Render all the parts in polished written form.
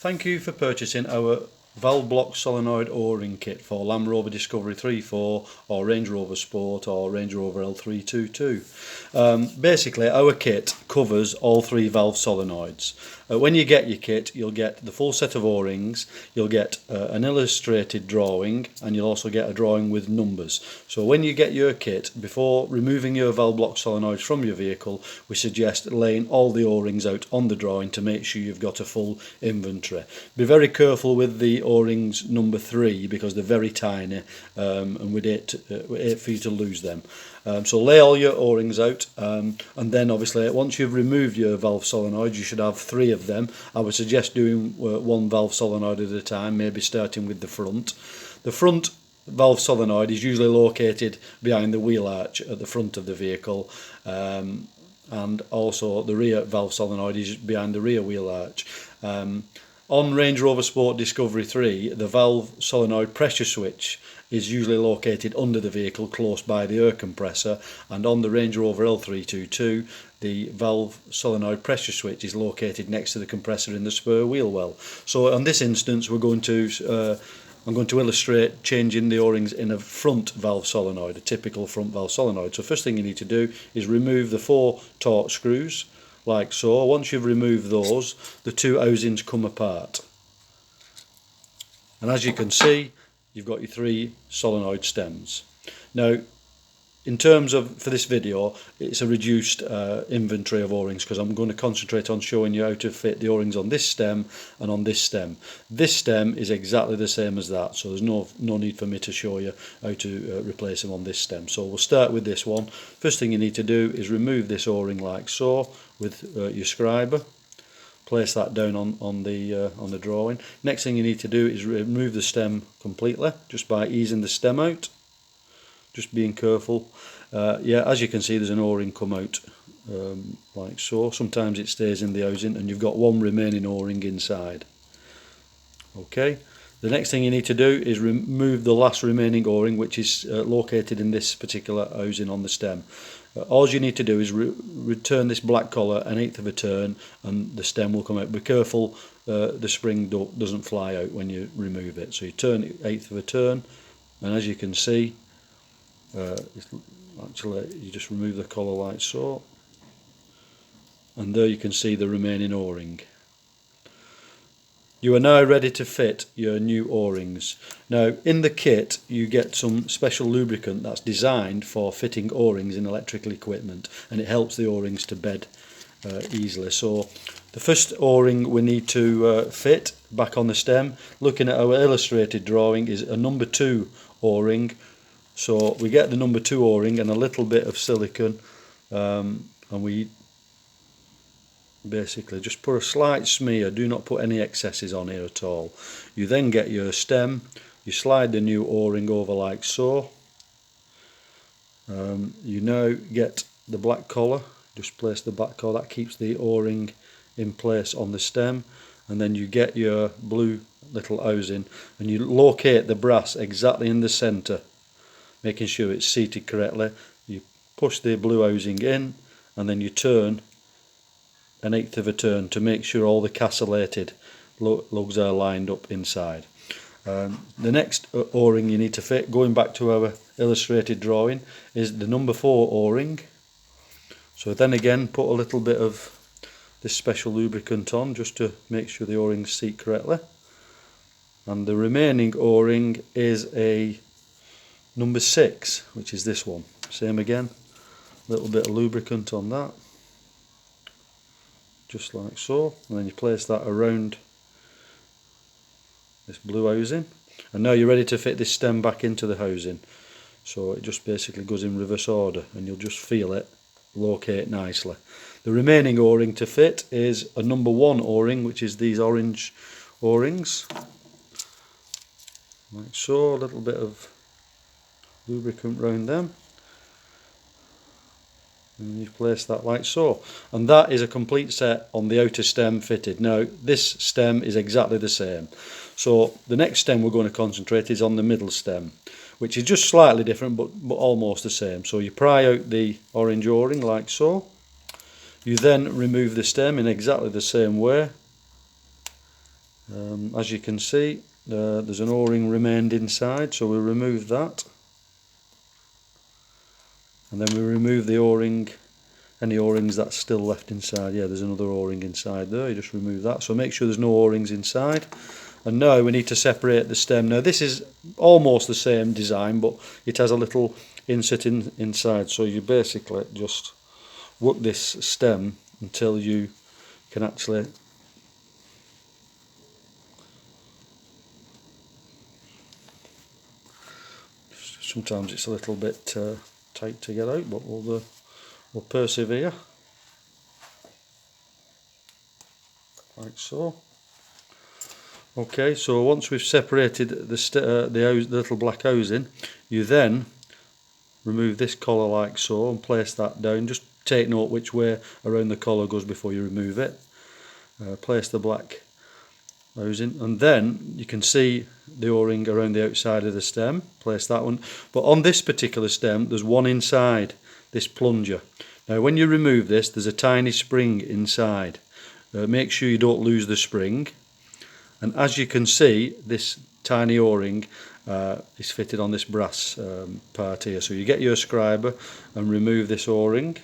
Thank you for purchasing our valve block solenoid O-ring kit for Land Rover Discovery 3.4 or Range Rover Sport or Range Rover L322. Basically our kit covers all three valve solenoids. When you get your kit you'll get the full set of O-rings, you'll get an illustrated drawing, and you'll also get a drawing with numbers. So when you get your kit, before removing your valve block solenoids from your vehicle, we suggest laying all the O-rings out on the drawing to make sure you've got a full inventory. Be very careful with the O-rings number 3 because they're very tiny, and we'd hate for you to lose them. So lay all your O-rings out, and then obviously once you've removed your valve solenoids, you should have 3 of them. I would suggest doing one valve solenoid at a time, maybe starting with the front. The front valve solenoid is usually located behind the wheel arch at the front of the vehicle, and also the rear valve solenoid is behind the rear wheel arch. On Range Rover Sport Discovery 3, the valve solenoid pressure switch is usually located under the vehicle close by the air compressor, and on the Range Rover L322 the valve solenoid pressure switch is located next to the compressor in the spur wheel well. So on this instance I'm going to illustrate changing the O-rings in a front valve solenoid, a typical front valve solenoid. So first thing you need to do is remove the 4 torque screws like so. Once you've removed those, the 2 housings come apart, and as you can see you've got your 3 solenoid stems. Now in terms of, for this video, it's a reduced inventory of O-rings because I'm going to concentrate on showing you how to fit the O-rings on this stem and on this stem. This stem is exactly the same as that, so there's no need for me to show you how to replace them on this stem. So we'll start with this one. First thing you need to do is remove this O-ring like so with your scriber. Place that down on the drawing. Next thing you need to do is remove the stem completely, just by easing the stem out. Just being careful. Yeah, as you can see there's an O-ring come out like so. Sometimes it stays in the housing and you've got one remaining O-ring inside. Okay, the next thing you need to do is remove the last remaining O-ring, which is located in this particular housing on the stem. All you need to do is return this black collar 1/8 of a turn and the stem will come out. Be careful the spring doesn't fly out when you remove it. So you turn it 1/8 of a turn, and as you can see, actually you just remove the collar like so, and there you can see the remaining O-ring. You are now ready to fit your new O-rings. Now in the kit you get some special lubricant that's designed for fitting O-rings in electrical equipment, and it helps the O-rings to bed easily. So the first O-ring we need to fit back on the stem, looking at our illustrated drawing, is a number 2 O-ring. So we get the number 2 O-ring and a little bit of silicone, and we basically just put a slight smear. Do not put any excesses on here at all. You then get your stem, you slide the new O-ring over like so. You now get the black collar, just place the black collar, that keeps the O-ring in place on the stem, and then you get your blue little housing and you locate the brass exactly in the centre, making sure it's seated correctly. You push the blue housing in and then you turn 1/8 of a turn to make sure all the castellated lugs are lined up inside. The next O-ring you need to fit, going back to our illustrated drawing, is the number 4 O-ring. So then again put a little bit of this special lubricant on just to make sure the O-rings seat correctly. And the remaining O-ring is a number 6, which is this one. Same again, a little bit of lubricant on that, just like so, and then you place that around this blue housing, and now you're ready to fit this stem back into the housing. So it just basically goes in reverse order and you'll just feel it locate nicely. The remaining O-ring to fit is a number 1 O-ring, which is these orange O-rings like so. A little bit of lubricant round them, and you place that like so, and that is a complete set on the outer stem fitted. Now this stem is exactly the same, so the next stem we're going to concentrate is on the middle stem, which is just slightly different but almost the same. So you pry out the orange O-ring like so, you then remove the stem in exactly the same way, As you can see, there's an O-ring remained inside, so we'll remove that, and then we remove the O-ring, any O-rings that's still left inside. Yeah, there's another O-ring inside there, you just remove that, so make sure there's no O-rings inside. And now we need to separate the stem. Now this is almost the same design, but it has a little insert inside, so you basically just work this stem until you can actually sometimes it's a little bit tight to get out, but we'll persevere like so. Okay, so once we've separated the little black housing, you then remove this collar like so and place that down. Just take note which way around the collar goes before you remove it. Place the black housing, and then you can see the O-ring around the outside of the stem. Place that one, but on this particular stem there's one inside this plunger. Now when you remove this, there's a tiny spring inside. Make sure you don't lose the spring. And as you can see, this tiny O-ring is fitted on this brass part here. So you get your scriber and remove this O-ring.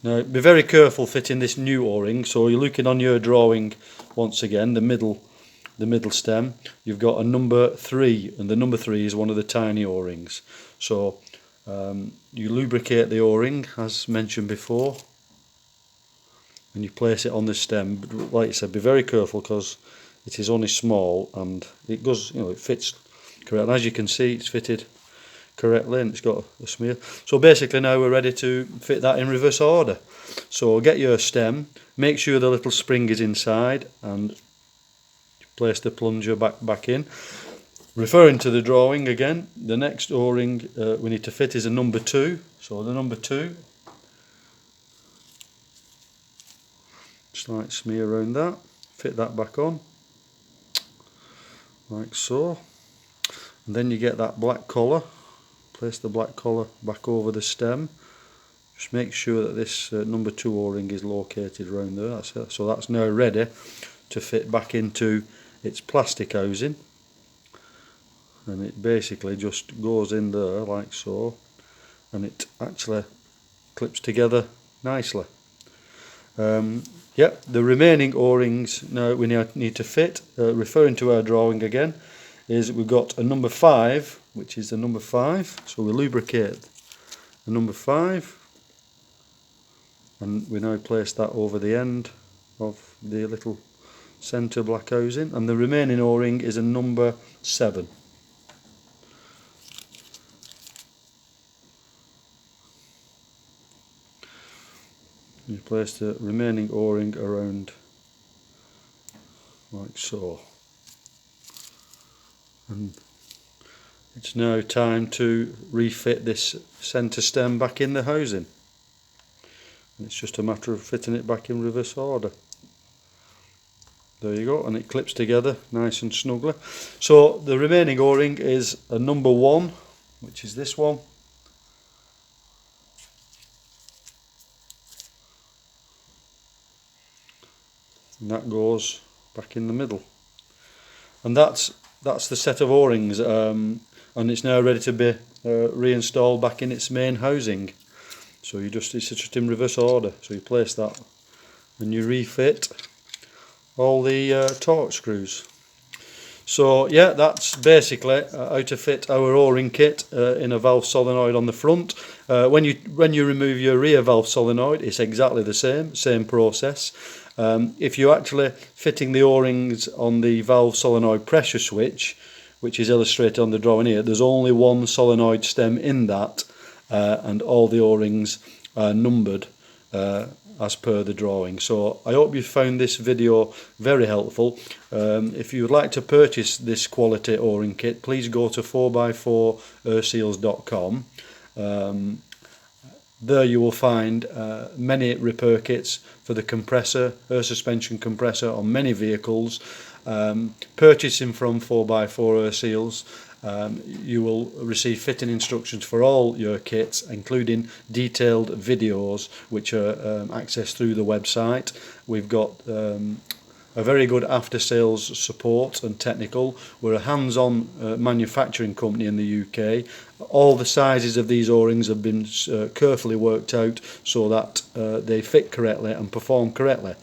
Now be very careful fitting this new O-ring. So you're looking on your drawing once again, the middle stem. You've got a number 3, and the number 3 is one of the tiny O-rings. So you lubricate the O-ring as mentioned before, and you place it on the stem. But like I said, be very careful because it is only small and it goes, it fits correctly. And as you can see, it's fitted correctly and it's got a smear. So basically now we're ready to fit that in reverse order. So get your stem, make sure the little spring is inside, and place the plunger back in. Referring to the drawing again, the next O-ring we need to fit is a number 2. So the number 2, slight smear around that, fit that back on like so, and then you get that black collar. Place the black collar back over the stem. Just make sure that this number 2 O-ring is located around there. That's it. So that's now ready to fit back into its plastic housing, and it basically just goes in there like so, and it actually clips together nicely. Yep, the remaining O-rings now we need to fit, referring to our drawing again, is we've got a number 5, which is the number 5, so we lubricate the number 5, and we now place that over the end of the little centre black housing, and the remaining O-ring is a number 7. You place the remaining O-ring around like so, and it's now time to refit this centre stem back in the housing. And it's just a matter of fitting it back in reverse order. There you go, and it clips together nice and snugly. So the remaining O-ring is a number 1, which is this one. And that goes back in the middle, and that's the set of O-rings, and it's now ready to be reinstalled back in its main housing. So it's just in reverse order. So you place that and you refit all the torque screws. So yeah, that's basically how to fit our O-ring kit in a valve solenoid on the front. When you remove your rear valve solenoid, it's exactly the same process. If you're actually fitting the O-rings on the valve solenoid pressure switch, which is illustrated on the drawing here, there's only one solenoid stem in that, and all the O-rings are numbered as per the drawing. So I hope you found this video very helpful. If you would like to purchase this quality O-ring kit, please go to 4x4airseals.com. There you will find many repair kits for the compressor, air suspension compressor on many vehicles. Purchasing from 4x4 Air Seals You will receive fitting instructions for all your kits, including detailed videos which are accessed through the website. We've got a very good after sales support and technical. We're a hands-on manufacturing company in the UK. All the sizes of these O-rings have been carefully worked out so that they fit correctly and perform correctly.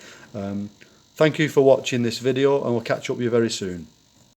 Thank you for watching this video, and we'll catch up with you very soon.